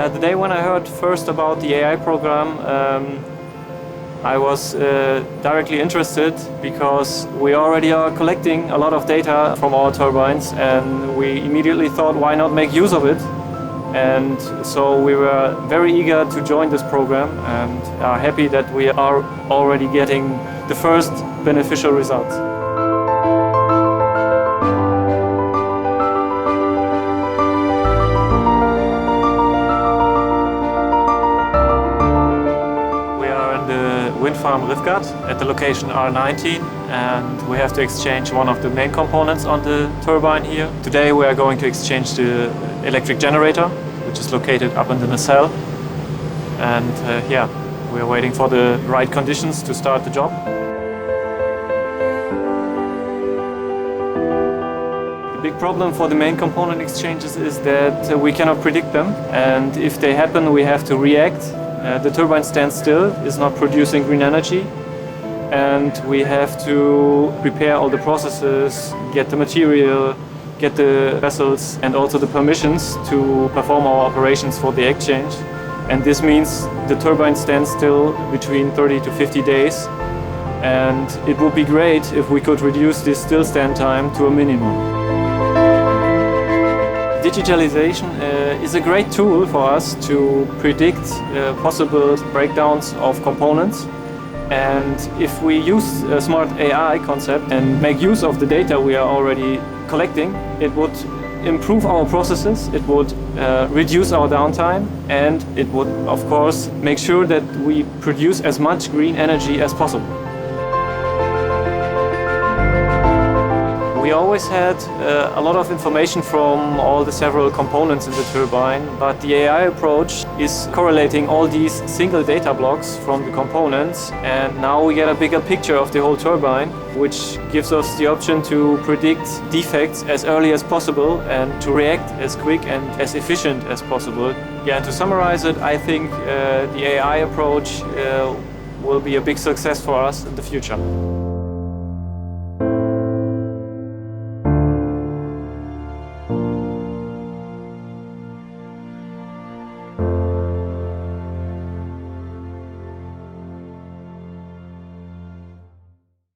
The day when I heard first about the AI program, I was directly interested because we already are collecting a lot of data from our turbines, and we immediately thought, why not make use of it? And so we were very eager to join this program and are happy that we are already getting the first beneficial results. Wind farm Rivgard at the location R19, and we have to exchange one of the main components on the turbine here. Today we are going to exchange the electric generator, which is located up in the nacelle, and we are waiting for the right conditions to start the job. The big problem for the main component exchanges is that we cannot predict them, and if they happen we have to react. The turbine stands still, is not producing green energy, and we have to prepare all the processes, get the material, get the vessels and also the permissions to perform our operations for the exchange. And this means the turbine stands still between 30 to 50 days, and it would be great if we could reduce this still stand time to a minimum. Digitalization is a great tool for us to predict possible breakdowns of components, and if we use a smart AI concept and make use of the data we are already collecting, it would improve our processes, it would reduce our downtime, and it would of course make sure that we produce as much green energy as possible. We always had a lot of information from all the several components in the turbine, but the AI approach is correlating all these single data blocks from the components, and now we get a bigger picture of the whole turbine, which gives us the option to predict defects as early as possible and to react as quick and as efficient as possible. And to summarize it, I think the AI approach will be a big success for us in the future.